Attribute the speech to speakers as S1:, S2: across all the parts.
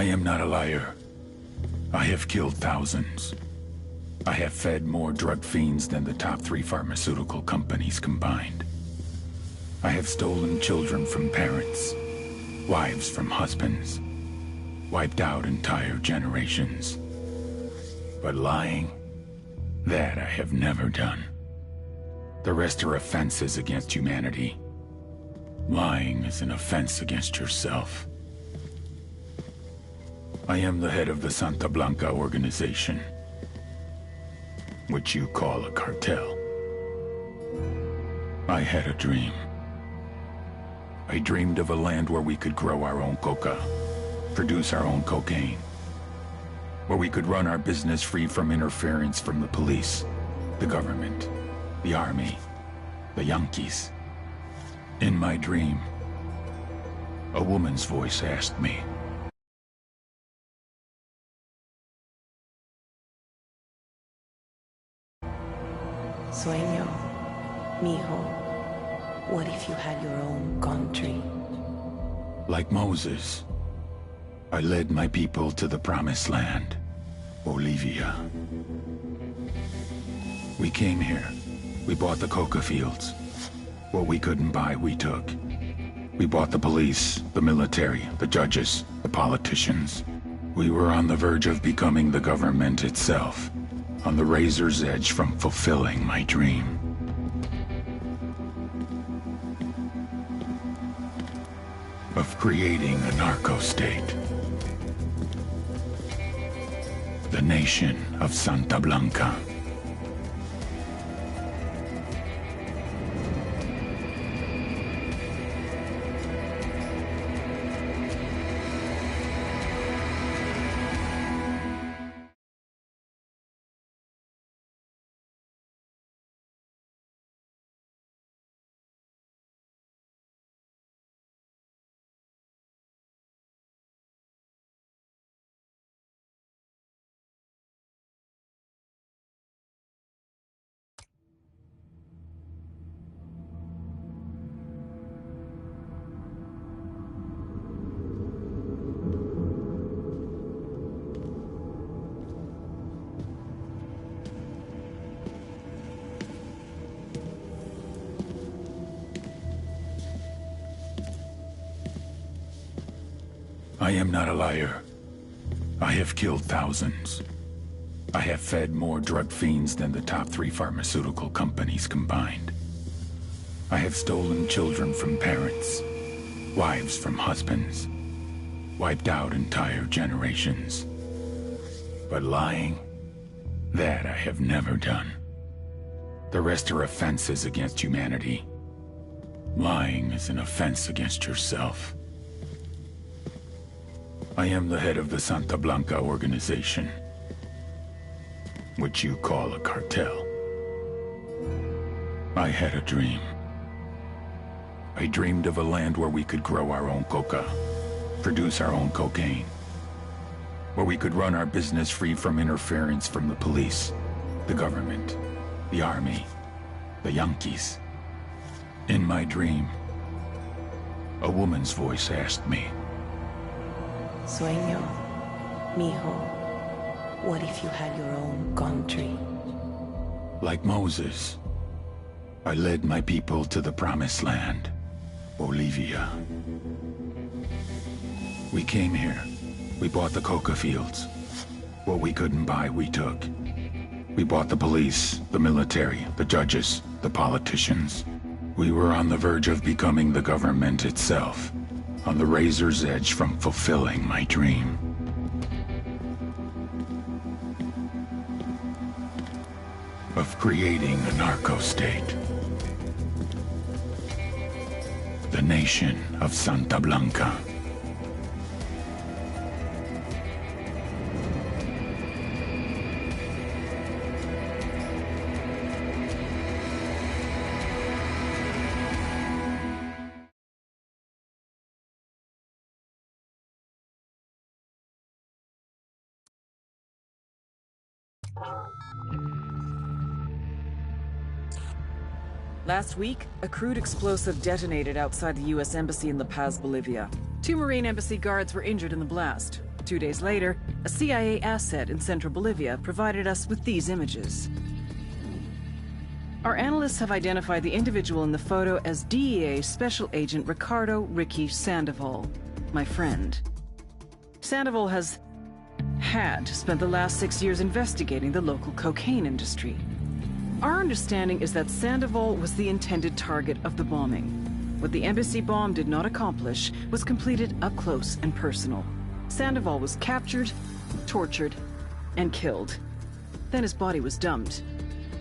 S1: I am not a liar. I have killed thousands. I have fed more drug fiends than the top 3 pharmaceutical companies combined. I have stolen children from parents, wives from husbands, wiped out entire generations. But lying, that I have never done. The rest are offenses against humanity. Lying is an offense against yourself. I am the head of the Santa Blanca organization, which you call a cartel. I had a dream. I dreamed of a land where we could grow our own coca, produce our own cocaine, where we could run our business free from interference from the police, the government, the army, the Yankees. In my dream, a woman's voice asked me,
S2: Sueño, mijo, what if you had your own country?
S1: Like Moses, I led my people to the promised land, Bolivia. We came here. We bought the coca fields. What we couldn't buy, we took. We bought the police, the military, the judges, the politicians. We were on the verge of becoming the government itself, on the razor's edge from fulfilling my dream. Of creating a narco-state. The nation of Santa Blanca. I am not a liar. I have killed thousands. I have fed more drug fiends than the top 3 pharmaceutical companies combined. I have stolen children from parents, wives from husbands, wiped out entire generations. But lying, that I have never done. The rest are offenses against humanity. Lying is an offense against yourself. I am the head of the Santa Blanca organization, which you call a cartel. I had a dream. I dreamed of a land where we could grow our own coca, produce our own cocaine, where we could run our business free from interference from the police, the government, the army, the Yankees. In my dream, a woman's voice asked me,
S2: Sueño, mijo, what if you had your own country?
S1: Like Moses, I led my people to the promised land, Bolivia. We came here. We bought the coca fields. What we couldn't buy, we took. We bought the police, the military, the judges, the politicians. We were on the verge of becoming the government itself, on the razor's edge from fulfilling my dream. Of creating a narco-state. The nation of Santa Blanca.
S3: Last week, a crude explosive detonated outside the U.S. Embassy in La Paz, Bolivia. 2 Marine Embassy guards were injured in the blast. 2 days later, a CIA asset in central Bolivia provided us with these images. Our analysts have identified the individual in the photo as DEA Special Agent Ricardo Ricky Sandoval, my friend. Sandoval had spent the last 6 years investigating the local cocaine industry. Our understanding is that Sandoval was the intended target of the bombing. What the embassy bomb did not accomplish was completed up close and personal. Sandoval was captured, tortured, and killed. Then his body was dumped.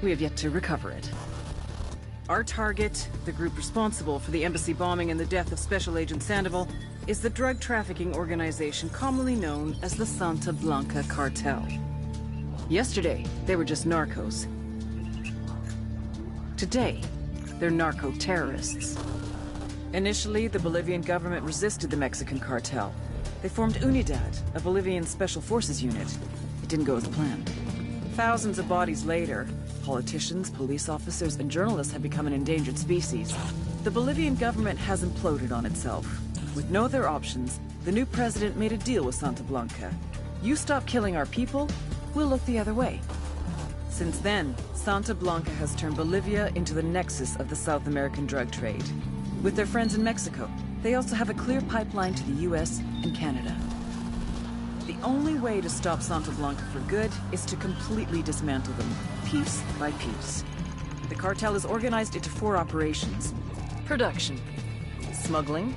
S3: We have yet to recover it. Our target, the group responsible for the embassy bombing and the death of Special Agent Sandoval, is the drug trafficking organization commonly known as the Santa Blanca Cartel. Yesterday, they were just narcos. Today, they're narco-terrorists. Initially, the Bolivian government resisted the Mexican cartel. They formed UNIDAD, a Bolivian special forces unit. It didn't go as planned. Thousands of bodies later, politicians, police officers, and journalists have become an endangered species. The Bolivian government has imploded on itself. With no other options, the new president made a deal with Santa Blanca. You stop killing our people, we'll look the other way. Since then, Santa Blanca has turned Bolivia into the nexus of the South American drug trade. With their friends in Mexico, they also have a clear pipeline to the US and Canada. The only way to stop Santa Blanca for good is to completely dismantle them, piece by piece. The cartel is organized into 4 operations: production, smuggling,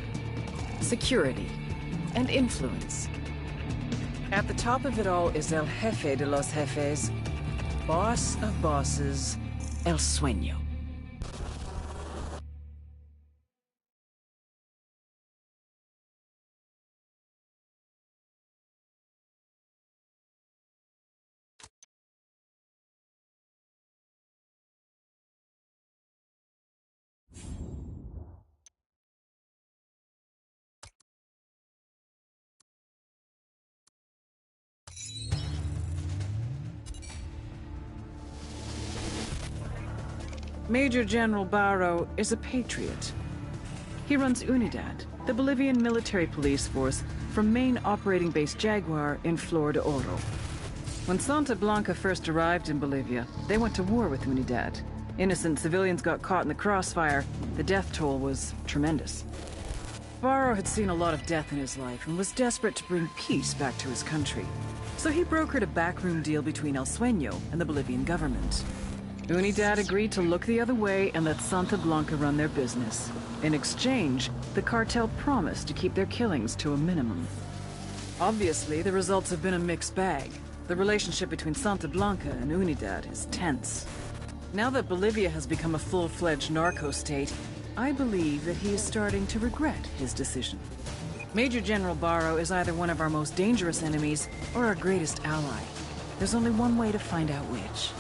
S3: security, and influence. At the top of it all is El Jefe de los Jefes, boss of bosses, El Sueño. Major General Barro is a patriot. He runs UNIDAD, the Bolivian military police force from main operating base Jaguar in Flor de Oro. When Santa Blanca first arrived in Bolivia, they went to war with UNIDAD. Innocent civilians got caught in the crossfire. The death toll was tremendous. Barro had seen a lot of death in his life and was desperate to bring peace back to his country. So he brokered a backroom deal between El Sueño and the Bolivian government. UNIDAD agreed to look the other way and let Santa Blanca run their business. In exchange, the cartel promised to keep their killings to a minimum. Obviously, the results have been a mixed bag. The relationship between Santa Blanca and UNIDAD is tense. Now that Bolivia has become a full-fledged narco state, I believe that he is starting to regret his decision. Major General Barro is either one of our most dangerous enemies or our greatest ally. There's only one way to find out which.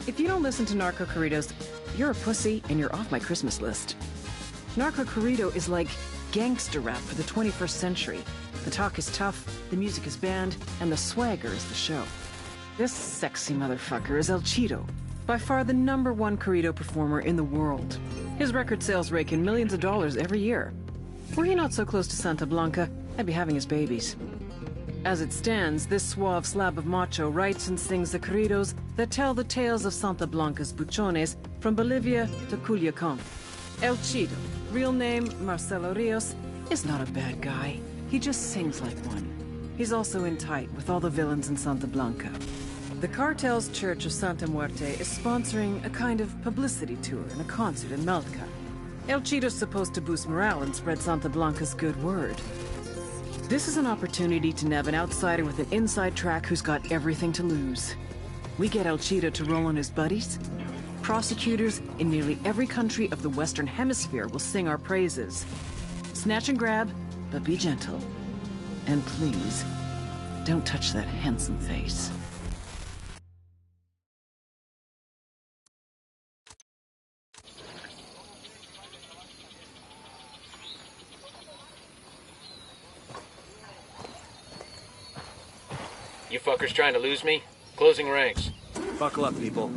S3: If you don't listen to Narco Corridos, you're a pussy and you're off my Christmas list. Narco Corrido is like gangster rap for the 21st century. The talk is tough, the music is banned, and the swagger is the show. This sexy motherfucker is El Cheeto, by far the #1 Corrido performer in the world. His record sales rake in millions of dollars every year. Were he not so close to Santa Blanca, I'd be having his babies. As it stands, this suave slab of macho writes and sings the corridos that tell the tales of Santa Blanca's buchones from Bolivia to Culiacan. El Cheeto, real name Marcelo Rios, is not a bad guy. He just sings like one. He's also in tight with all the villains in Santa Blanca. The cartel's Church of Santa Muerte is sponsoring a kind of publicity tour and a concert in Malta. El Cheeto's supposed to boost morale and spread Santa Blanca's good word. This is an opportunity to nab an outsider with an inside track who's got everything to lose. We get El Cheeto to roll on his buddies. Prosecutors in nearly every country of the Western Hemisphere will sing our praises. Snatch and grab, but be gentle. And please, don't touch that handsome face.
S4: You fuckers trying to lose me? Closing ranks.
S5: Buckle up, people.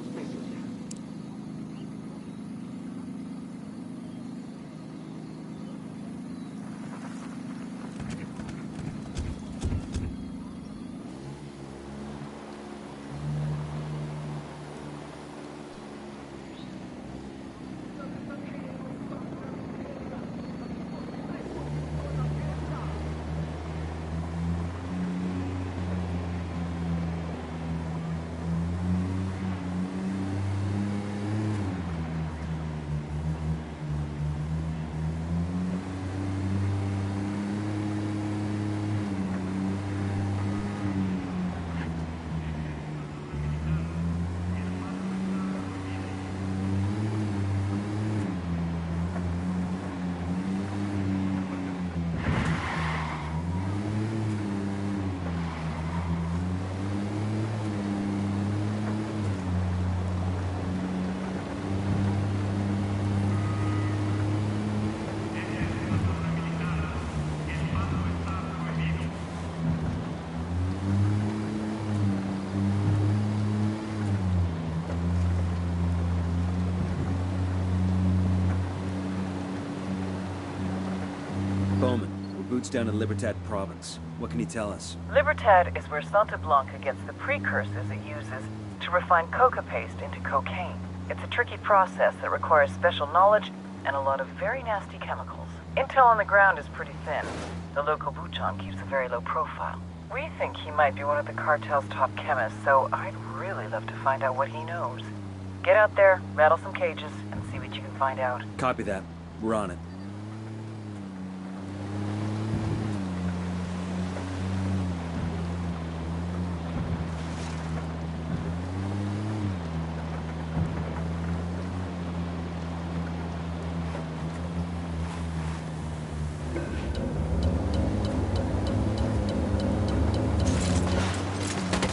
S5: Boots down in Libertad province. What can you tell us?
S6: Libertad is where Santa Blanca gets the precursors it uses to refine coca paste into cocaine. It's a tricky process that requires special knowledge and a lot of very nasty chemicals. Intel on the ground is pretty thin. The local Buchon keeps a very low profile. We think he might be one of the cartel's top chemists, so I'd really love to find out what he knows. Get out there, rattle some cages, and see what you can find out.
S5: Copy that. We're on it.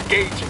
S4: Engaging.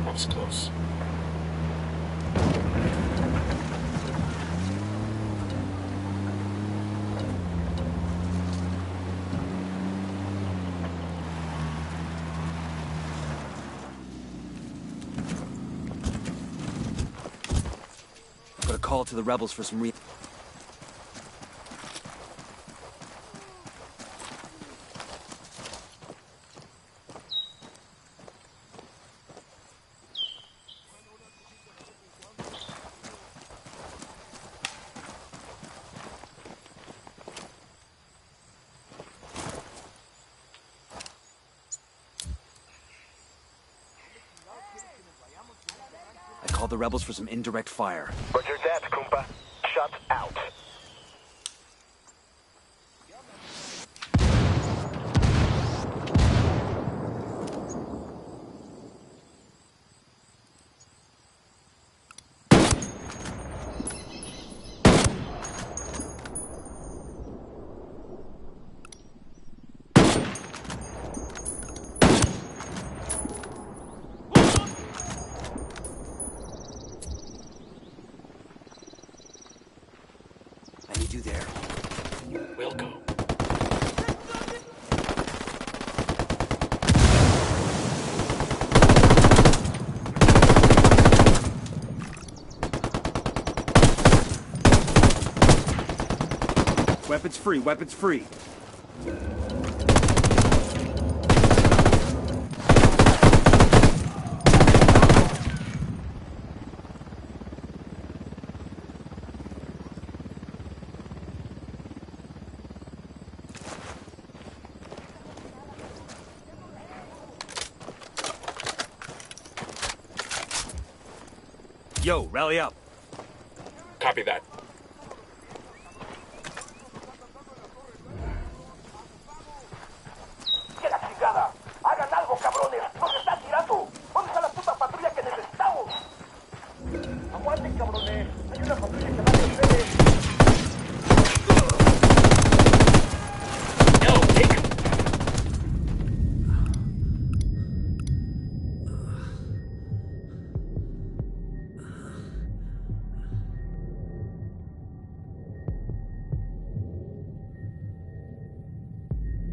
S4: That was close.
S5: Got a call to the rebels for some Call the rebels for some indirect fire.
S7: Roger that, Kumpa. Shut out.
S5: Weapons free, weapons free. Yo, rally up.
S4: Copy that.
S7: ¡Que la chingada! ¡Hagan algo, cabrones! ¡Nos están tirando! ¿Dónde está la puta patrulla que necesitamos? ¡Aguanten, cabrones! ¡Hay una patrulla que va de ustedes!
S4: No, take it.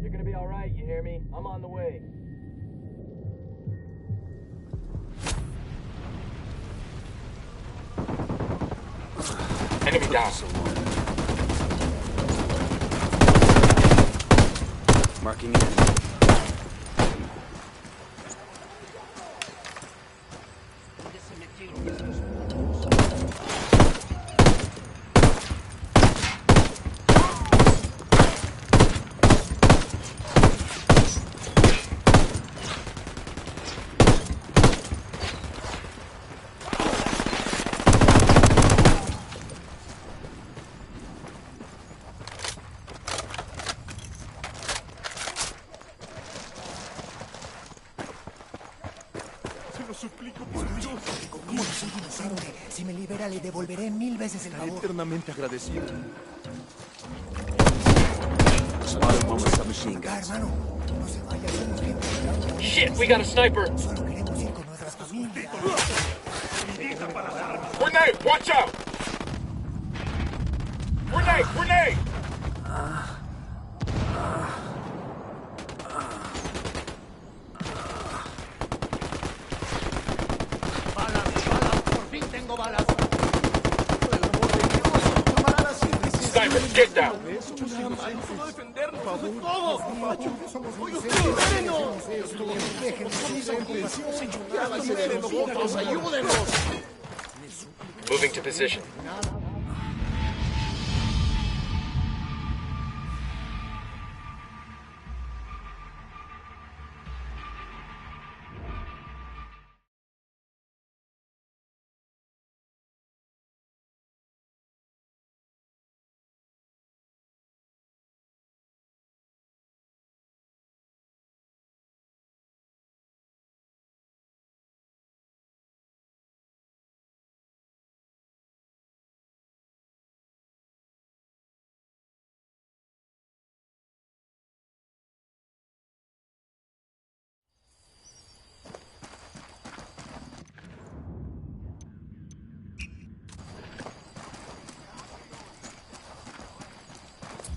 S4: You're gonna be all right, you hear me? I'm on the way. Enemy down.
S5: Marking in.
S8: Si me libera, le devolveré 1000 veces el favor.
S9: Eternamente agradecido.
S8: Hermano, no se vaya, somos gente.
S4: Shit, we got a sniper!
S8: Solo queremos ir con nuestras familias.
S4: Grenade, watch out! Grenade, grenade! Sniper, get down! Moving to position.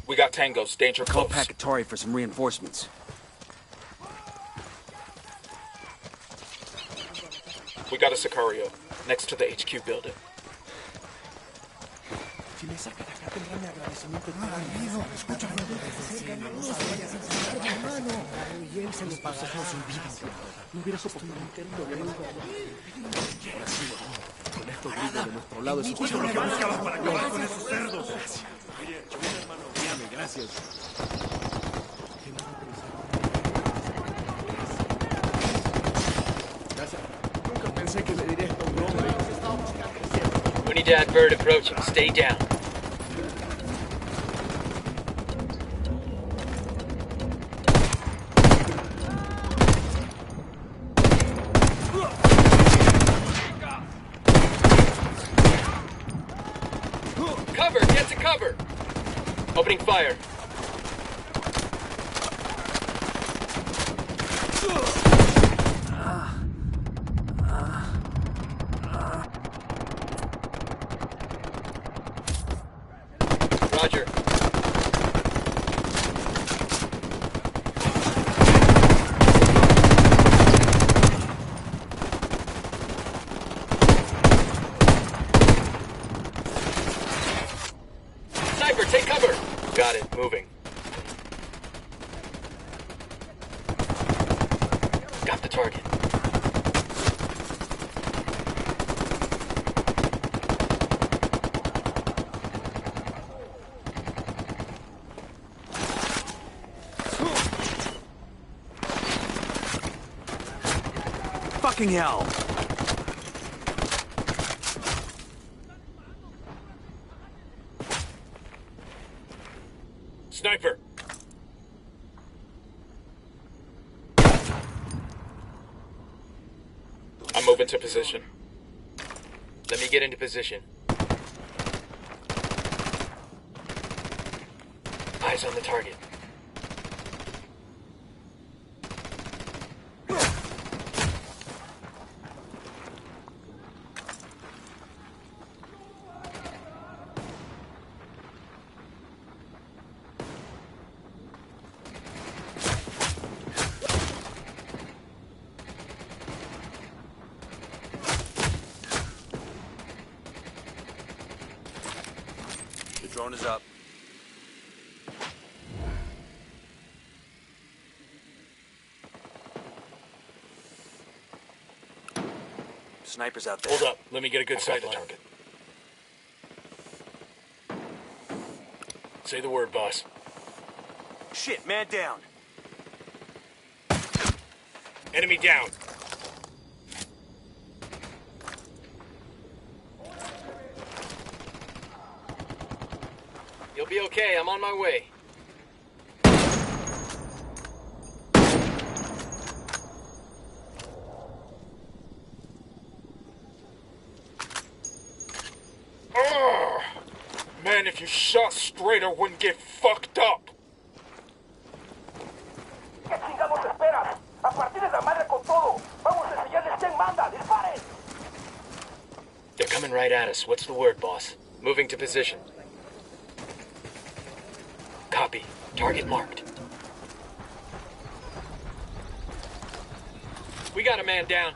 S4: We got tangos, danger
S5: Call
S4: close.
S5: Pacatory for some reinforcements.
S4: We got a Sicario, next to the HQ building.
S8: Si me saca de acá, tendrá mi agradecimiento. Escúchame. Hermano. Y él se lo pagará sin vida. No hubiera soportado un querido deuda. Ahora sí, con esto gritos de nuestro lado. Escucha lo que buscabas para acabar con esos cerdos. Hermano, dígame, gracias. Gracias. Nunca pensé que le diría esto a un hombre.
S4: We need to advert approaching. Stay down. Cover! Get to cover! Opening fire. Roger. Sniper, take cover! Got it. target.
S5: Fucking hell!
S4: Sniper! I'm moving to position. Let me get into position. Eyes on the target.
S5: The drone is up. Snipers out there.
S4: Hold up. Let me get a good sight of the target. Say the word, boss.
S5: Shit, man down.
S4: Enemy down. You'll be okay. I'm on my way. Man, if you shot straight, I wouldn't get fucked up.
S7: ¿Qué chingados esperas? A partir de la madre con todo. Vamos a enseñarles quién manda. ¡Disparen!
S4: They're coming right at us. What's the word, boss? Moving to position. Copy. Target marked. We got a man down.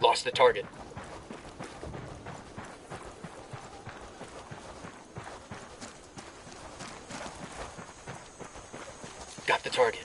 S4: Lost the target. Got the target.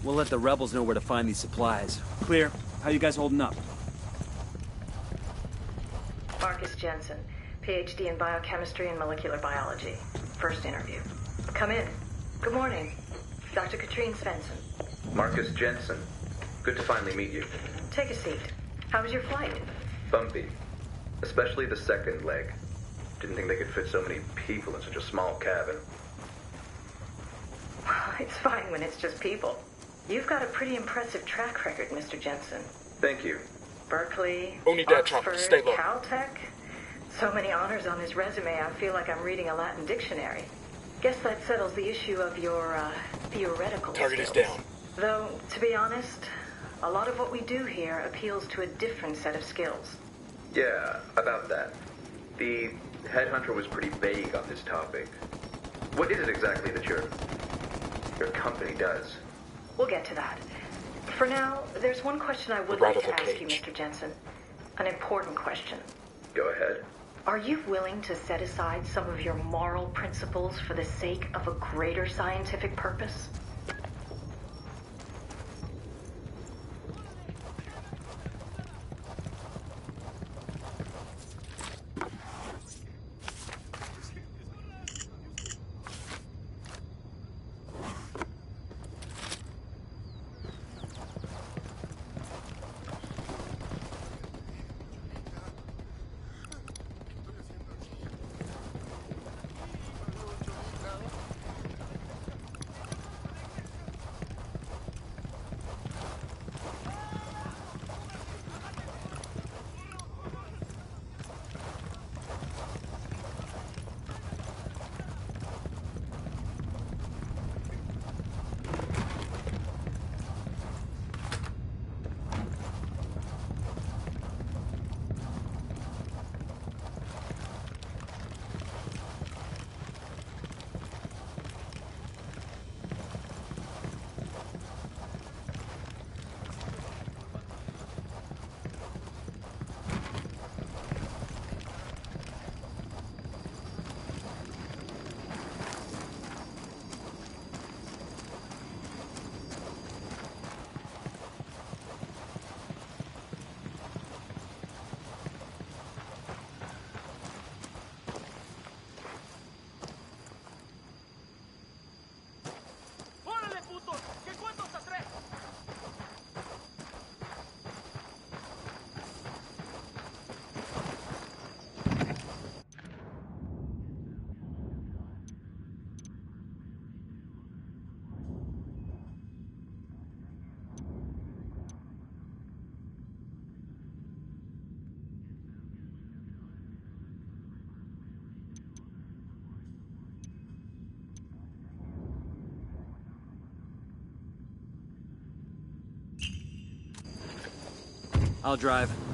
S5: We'll let the rebels know where to find these supplies. Clear. How you guys holding up?
S6: Marcus Jensen, PhD in biochemistry and molecular biology. First interview. Come in. Good morning. Dr. Katrine Svensson.
S9: Marcus Jensen. Good to finally meet you.
S6: Take a seat. How was your flight?
S9: Bumpy. Especially the second leg. Didn't think they could fit so many people in such a small cabin.
S6: It's fine when it's just people. You've got a pretty impressive track record, Mr. Jensen.
S9: Thank you.
S6: Berkeley,
S4: Unidad Trump,
S6: Oxford,
S4: stay low.
S6: Caltech. So many honors on his resume, I feel like I'm reading a Latin dictionary. Guess that settles the issue of your, theoretical
S4: Target
S6: skills.
S4: is down.
S6: Though, to be honest, a lot of what we do here appeals to a different set of skills.
S9: Yeah, about that. The headhunter was pretty vague on this topic. What is it exactly that your company does?
S6: We'll get to that. For now, there's one question I would
S4: Right
S6: like
S4: of
S6: to
S4: the
S6: ask you,
S4: cage.
S6: Mr. Jensen. An important question.
S9: Go ahead.
S6: Are you willing to set aside some of your moral principles for the sake of a greater scientific purpose?
S5: I'll drive.